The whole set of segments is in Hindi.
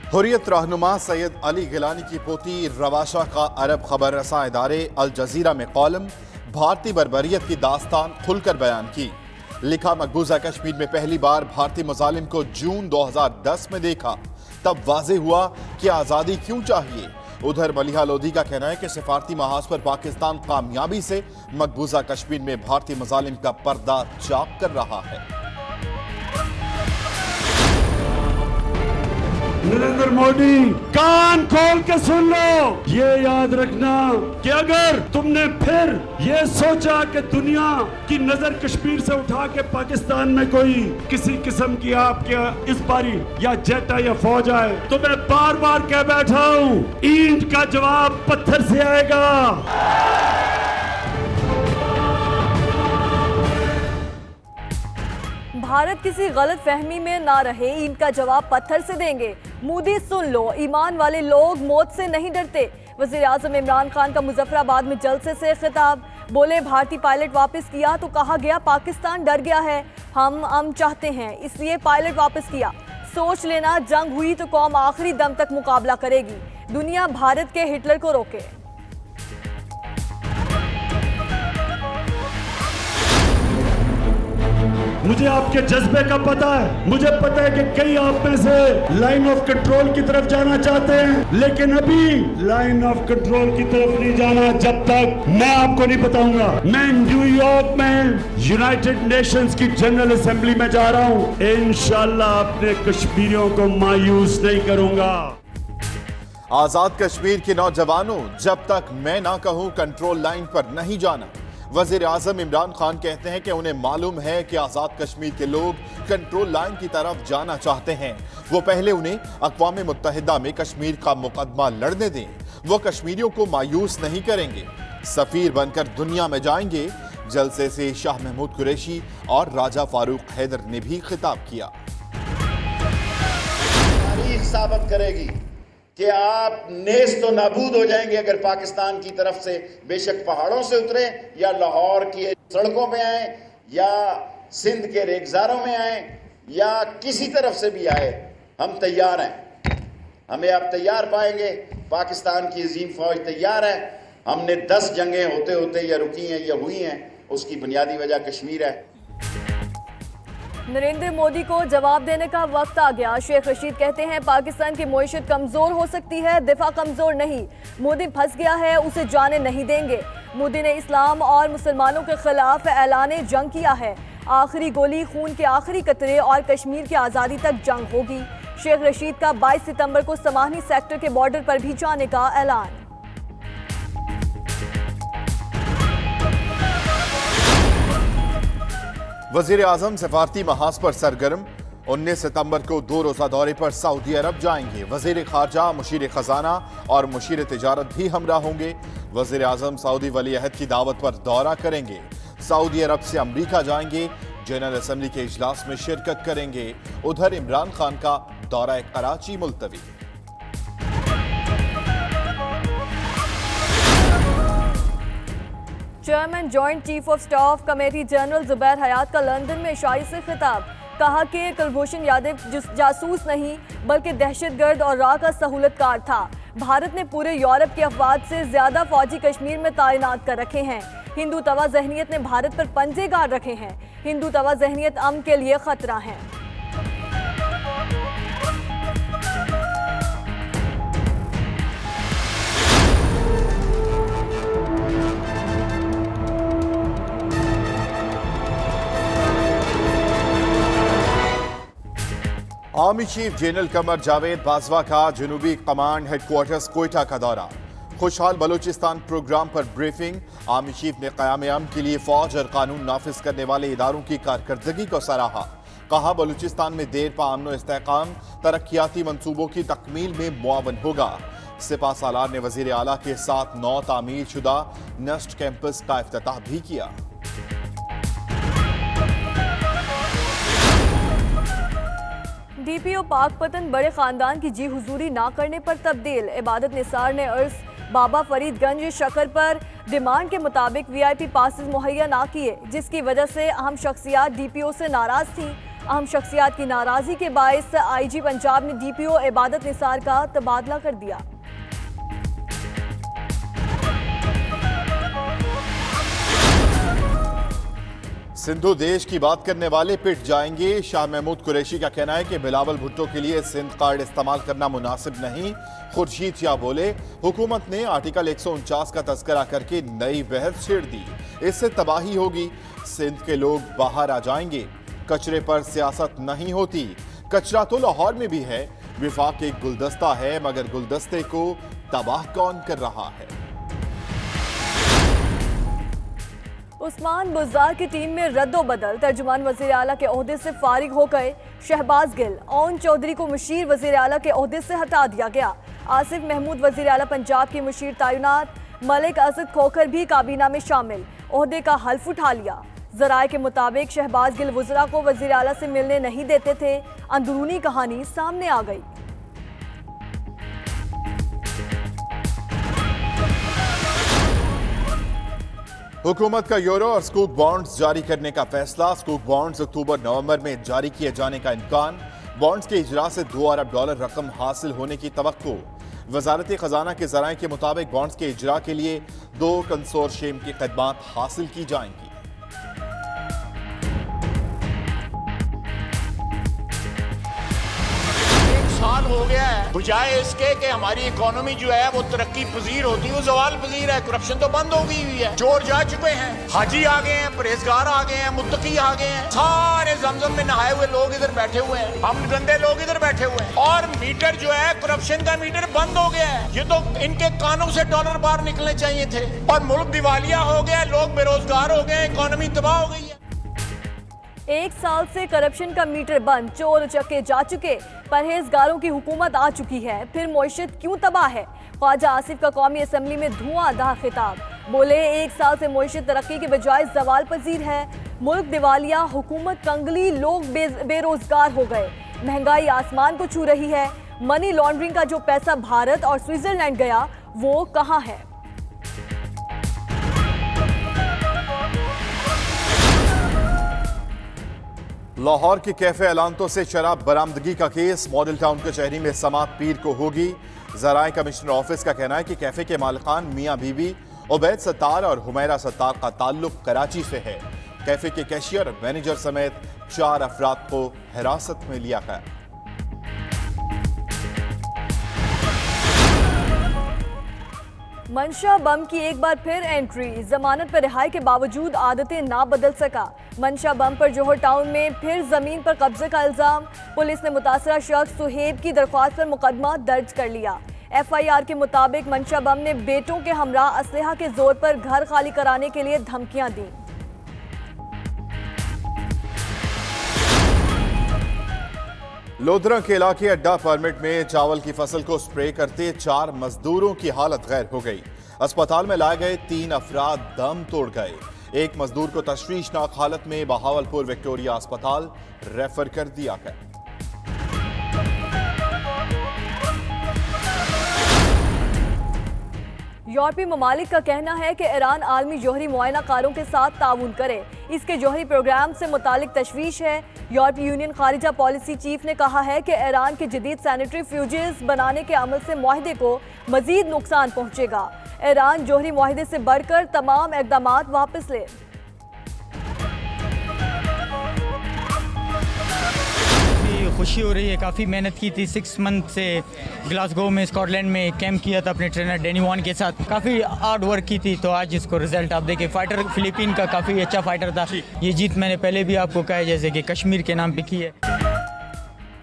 हुर्रियत रहनुमा सैयद अली गिलानी की पोती रवाशा का अरब खबर रसा इदारे अल जजीरा में कॉलम भारतीय बर्बरियत की दास्तान खुलकर बयान की। लिखा, मकबूजा कश्मीर में पहली बार भारतीय मुजालिम को जून 2010 में देखा, तब वाजे हुआ कि आज़ादी क्यों चाहिए। उधर मलिहा लोधी का कहना है कि सिफारती महाज पर पाकिस्तान कामयाबी से मकबूजा कश्मीर में भारतीय मुजालिम का पर्दा चाक कर रहा है। नरेंद्र मोदी, कान खोल के सुन लो, ये याद रखना कि अगर तुमने फिर ये सोचा कि दुनिया की नजर कश्मीर से उठा के पाकिस्तान में कोई किसी किस्म की आपके इस बारी या जेट या फौज आए, तो मैं बार बार कह बैठा हूं, ईंट का जवाब पत्थर से आएगा। भारत किसी गलत फहमी में ना रहे, इनका जवाब पत्थर से देंगे। मोदी सुन लो, ईमान वाले लोग मौत से नहीं डरते। वज़ीर आज़म इमरान खान का मुजफ्फराबाद में जलसे से खिताब। बोले, भारतीय पायलट वापस किया तो कहा गया पाकिस्तान डर गया है, हम चाहते हैं इसलिए पायलट वापस किया। सोच लेना, जंग हुई तो कौम आखिरी दम तक मुकाबला करेगी। दुनिया भारत के हिटलर को रोके। मुझे आपके जज्बे का पता है, मुझे पता है कि कई आप में से लाइन ऑफ कंट्रोल की तरफ जाना चाहते हैं, लेकिन अभी लाइन ऑफ कंट्रोल की तरफ नहीं जाना जब तक मैं आपको नहीं बताऊंगा। मैं न्यूयॉर्क में यूनाइटेड नेशंस की जनरल असेंबली में जा रहा हूं, इंशाल्लाह अपने कश्मीरियों को मायूस नहीं करूंगा। आजाद कश्मीर के नौजवानों, जब तक मैं ना कहूं कंट्रोल लाइन पर नहीं जाना। वज़ीर आज़म इमरान खान कहते हैं कि उन्हें मालूम है कि आज़ाद कश्मीर के लोग कंट्रोल लाइन की तरफ जाना चाहते हैं। वो पहले उन्हें अक़वाम मुत्तहिदा में कश्मीर का मुकदमा लड़ने दें। वो कश्मीरियों को मायूस नहीं करेंगे, सफ़ीर बनकर दुनिया में जाएंगे। जलसे से शाह महमूद कुरैशी और राजा फारूक हैदर ने भी खिताब किया। तारीख साबित करेगी कि आप नेस्त तो नाबूद हो जाएंगे अगर पाकिस्तान की तरफ से बेशक पहाड़ों से उतरे या लाहौर की सड़कों में आए या सिंध के रेगजारों में आए या किसी तरफ से भी आए, हम तैयार हैं। हमें आप तैयार पाएंगे। पाकिस्तान की अजीम फौज तैयार है। हमने 10 जंगें होते होते या रुकी हैं या हुई हैं, उसकी बुनियादी वजह कश्मीर है। नरेंद्र मोदी को जवाब देने का वक्त आ गया। शेख रशीद कहते हैं पाकिस्तान की मईशत कमजोर हो सकती है, दिफा कमजोर नहीं। मोदी फंस गया है, उसे जाने नहीं देंगे। मोदी ने इस्लाम और मुसलमानों के खिलाफ ऐलान जंग किया है। आखिरी गोली, खून के आखिरी कतरे और कश्मीर की आज़ादी तक जंग होगी। शेख रशीद का 22 सितंबर को समानी सेक्टर के बॉर्डर पर भी जाने का ऐलान। वज़ीर आज़म सफारती महाज पर सरगर्म। 19 सितंबर को 2 रोज़ा दौरे पर सऊदी अरब जाएंगे। वज़ीर ख़ारजा, मुशीर ख़जाना और मुशीर तिजारत भी हमरा होंगे। वज़ीर आज़म सऊदी वली अहद की दावत पर दौरा करेंगे। सऊदी अरब से अमरीका जाएंगे, जनरल असम्बली के इजलास में शिरकत करेंगे। उधर इमरान खान का दौरा कराची मुलतवी। Chairman joint chief of staff committee general Zubair Hayat का लंदन में शाही से खिताब। कहा कि कुलभूषण यादव जासूस नहीं बल्कि दहशतगर्द और राह का सहूलतकार था। भारत ने पूरे यूरोप के अफवाद से ज्यादा फौजी कश्मीर में तैनात कर रखे हैं। हिंदू तवा जहनियत ने भारत पर पंजे गाड़ रखे हैं। हिंदू तवा जहनियत अमन के लिए खतरा है। Army chief general Qamar Javed Bajwa का जनूबी कमांड हेडक्वार्टर्स कोयटा का दौरा। खुशहाल बलूचिस्तान प्रोग्राम पर ब्रीफिंग। आर्मी चीफ ने क़याम अमन के लिए फौज और कानून नाफिज करने वाले इदारों की कारकर्दगी को सराहा। कहा, बलूचिस्तान में देर पा अमन व इस्तेहकाम तरक्याती मंसूबों की तकमील में मुआवन होगा। सिपा सालार ने वजीर आला के साथ 9 तामीर शुदा नेस्ट कैंपस का इफ्तिताह भी किया। डीपीओ पाकपतन बड़े खानदान की जी हुजूरी ना करने पर तब्दील। इबादत निसार ने अर्ज बाबा फरीदगंज शक्कर पर डिमांड के मुताबिक वीआईपी पासेस मुहैया ना किए, जिसकी वजह से अहम शख्सियात डीपीओ से नाराज थीं। अहम शख्सियात की नाराजगी के बायस आईजी पंजाब ने डीपीओ इबादत निसार का तबादला कर दिया। सिंधु देश की बात करने वाले पिट जाएंगे। शाह महमूद कुरैशी का कहना है कि बिलावल भुट्टो के लिए सिंध कार्ड इस्तेमाल करना मुनासिब नहीं। खुर्शीद शाह बोले, हुकूमत ने आर्टिकल 149 का तस्करा करके नई बहस छेड़ दी, इससे तबाही होगी। सिंध के लोग बाहर आ जाएंगे। कचरे पर सियासत नहीं होती। कचरा तो लाहौर में भी है। विफाक एक गुलदस्ता है, मगर गुलदस्ते को तबाह कौन कर रहा है? उस्मान बुज़दार की टीम में रद्दोबदल। तर्जुमान वज़ीर आला के ओहदे से फारिग हो गए शहबाज गिल। ओन चौधरी को मुशीर वज़ीर आला के ओहदे से हटा दिया गया। आसिफ महमूद वज़ीर आला पंजाब की मुशीर तैनात। मलिक असद खोखर भी काबीना में शामिल। ओहदे का हल्फ उठा लिया। ज़राए के मुताबिक शहबाज गिल वज़रा को वज़ीर आला से मिलने नहीं देते थे। अंदरूनी कहानी सामने आ गई। हुकूमत का यूरो और स्कूक बॉन्ड्स जारी करने का फैसला। स्कूक बॉन्ड्स अक्टूबर-नवंबर में जारी किए जाने का इम्कान। बॉन्ड्स के इजरा से $2 अरब रकम हासिल होने की तवक्को। वजारत खजाना के ज़राए के मुताबिक बॉन्ड्स के इजरा के लिए 2 कंसोर्शियम की खदमात हासिल की जाएंगी। साल हो गया है, बजाय इसके कि हमारी इकोनॉमी जो है वो तरक्की पजीर होती, वो जवाल पजीर है। करप्शन तो बंद हो गई हुई है। चोर जा चुके हैं, हाजी आ गए हैं, परहेजगार आ गए हैं, मुत्तकी आ गए हैं। सारे जमजम में नहाए हुए लोग इधर बैठे हुए हैं, हम गंदे लोग इधर बैठे हुए हैं। और मीटर जो है, करप्शन का मीटर बंद हो गया है। ये तो इनके कानों से डॉलर बाहर निकलने चाहिए थे। और मुल्क दिवालिया हो गया, लोग बेरोजगार हो गए, इकोनॉमी तबाह हो गई है। 1 साल से करप्शन का मीटर बंद, चोर चक्के जा चुके, परहेजगारों की हुकूमत आ चुकी है, फिर मईशत क्यों तबाह है? ख्वाजा आसिफ का कौमी असम्बली में धुआंधार खिताब। बोले, 1 साल से मईशत तरक्की के बजाय जवाल पजीर है। मुल्क दिवालिया, हुकूमत कंगली, लोग बेरोजगार हो गए। महंगाई आसमान को छू रही है। मनी लॉन्ड्रिंग का जो पैसा भारत और स्विट्जरलैंड गया, वो कहाँ है? लाहौर के कैफे अलांतो से शराब बरामदगी का केस। मॉडल टाउन कचहरी में समात पीर को होगी। ज़राए कमिश्नर ऑफिस का कहना है कि कैफे के मालिकान मियां बीबी उबैद सत्तार और हुमैरा सत्तार का ताल्लुक कराची से है। कैफे के कैशियर, मैनेजर समेत 4 अफराद को हिरासत में लिया गया। मंशा बम की एक बार फिर एंट्री। जमानत पर रिहाई के बावजूद आदतें ना बदल सका। मंशा बम पर जोहर टाउन में फिर जमीन पर कब्जे का इल्जाम। पुलिस ने मुतासरा शख्स सुहेब की दरख्वास्त पर मुकदमा दर्ज कर लिया। FIR के मुताबिक मंशा बम ने बेटों के हमरा असलहा के जोर पर घर खाली कराने के लिए धमकियां दी। लोधरा के इलाके अड्डा परमिट में चावल की फसल को स्प्रे करते 4 मजदूरों की हालत गैर हो गई। अस्पताल में लाए गए 3 अफराद दम तोड़ गए। एक मजदूर को तशवीशनाक हालत में बहावलपुर विक्टोरिया अस्पताल रेफर कर दिया गया। यूरोपीय ममालिक का कहना है कि ईरान आलमी जौहरी मुआयना कारों के साथ ताउन करे। इसके जौहरी प्रोग्राम से मुतालिक तशवीश है। यूरोपीय यूनियन खारिजा पॉलिसी चीफ ने कहा है कि ईरान के जदीद सैनिटरी फ्यूजेस बनाने के अमल से मुआहदे को मजीद नुकसान पहुंचेगा। ईरान जौहरी मुआहदे से बढ़कर तमाम इक़दामात वापस ले। खुशी हो रही है। काफ़ी मेहनत की थी, 6 मंथ से ग्लासगो में स्कॉटलैंड में कैंप किया था अपने ट्रेनर डैनी वॉन के साथ। काफ़ी हार्ड वर्क की थी, तो आज इसको रिजल्ट आप देखिए। फाइटर फिलीपीन का काफ़ी अच्छा फाइटर था। ये जीत मैंने पहले भी आपको कहा है, जैसे कि कश्मीर के नाम पे की है।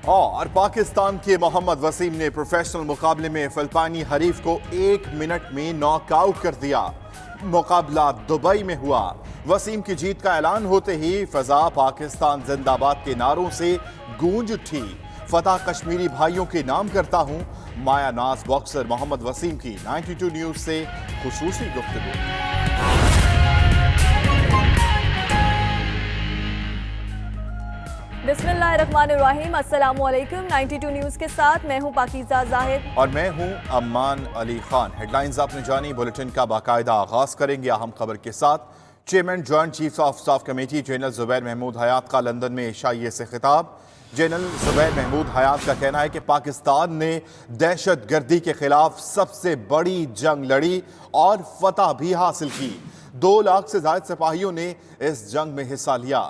और पाकिस्तान के मोहम्मद वसीम ने प्रोफेशनल मुकाबले में फिलिपानी हरीफ को 1 मिनट में नॉकआउट कर दिया। मुकाबला दुबई में हुआ। वसीम की जीत का ऐलान होते ही फजा पाकिस्तान जिंदाबाद के नारों से गूंज उठी। फतह कश्मीरी भाइयों के नाम करता हूं। माया नाज बॉक्सर मोहम्मद वसीम की 92 न्यूज से खुसूसी गुफ्तगू। बिस्मिल्लाहिर्रहमानिर्रहीम, अस्सलामुअलैकुम। 92 न्यूज के साथ मैं हूं पाकीज़ा जाहिद और मैं हूं अम्मान अली खान। हेडलाइंस आपने जानी, बुलेटिन का बाकायदा आगाज करेंगे अहम खबर के साथ। Chairman joint chief of staff committee general Zubair Mahmood Hayat का लंदन में एशियाई से खिताब। जनरल जुबैर महमूद हयात का कहना है कि पाकिस्तान ने दहशतगर्दी के खिलाफ सबसे बड़ी जंग लड़ी और फतह भी हासिल की। 2 लाख से ज्यादा सिपाहियों ने इस जंग में हिस्सा लिया।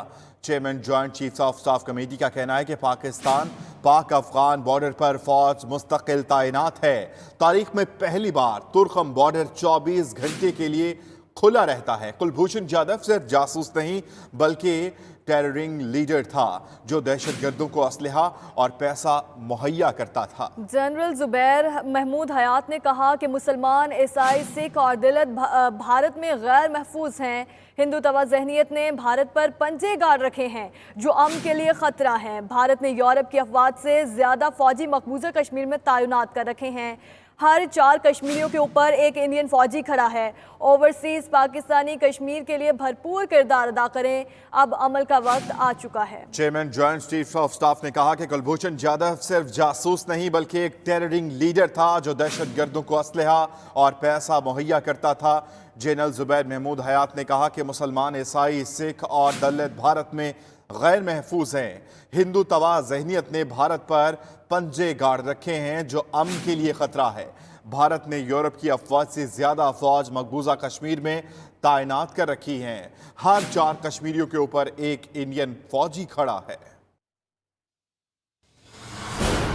Chairman joint chief of staff committee का कहना है कि पाकिस्तान पाक अफगान बॉर्डर पर फौज मुस्तकिल तैनात है। तारीख में पहली बार तुर्कम बॉर्डर 24 घंटे के लिए खुला रहता है। कुलभूषण जाधव सिर्फ जासूस नहीं बल्कि टेररिंग लीडर था जो दहशतगर्दों को असलहा और पैसा मुहैया करता था। जनरल जुबैर महमूद हयात ने कहा कि मुसलमान, ईसाई, सिख और दलित भारत में गैर महफूज हैं। हिंदू तवा जहनीत ने भारत पर पंजे गाड़ रखे हैं जो अमन के लिए खतरा है। भारत ने यूरोप की अफवाज से ज्यादा फौजी मकबूजा कश्मीर में तैनात कर रखे हैं। हर 4 कश्मीरियों के ऊपर एक इंडियन फौजी खड़ा है। ओवरसीज पाकिस्तानी कश्मीर के लिए भरपूर किरदार अदा करें। अब अमल का वक्त आ चुका है। Chairman joint chief of staff ने कहा कि कुलभूषण जाधव सिर्फ जासूस नहीं बल्कि एक टेररिंग लीडर था जो दहशतगर्दों को असलहा और पैसा मुहैया करता था। जनरल जुबैर महमूद हयात ने कहा कि मुसलमान, ईसाई, सिख और दलित भारत में गैर महफूज हैं। हिंदू तवा जहनीत ने भारत पर पंजे गाड़ रखे हैं जो अमन के लिए खतरा है। भारत ने यूरोप की अफवाज से ज्यादा फौज मकबूजा कश्मीर में तैनात कर रखी हैं। हर 4 कश्मीरियों के ऊपर एक इंडियन फौजी खड़ा है।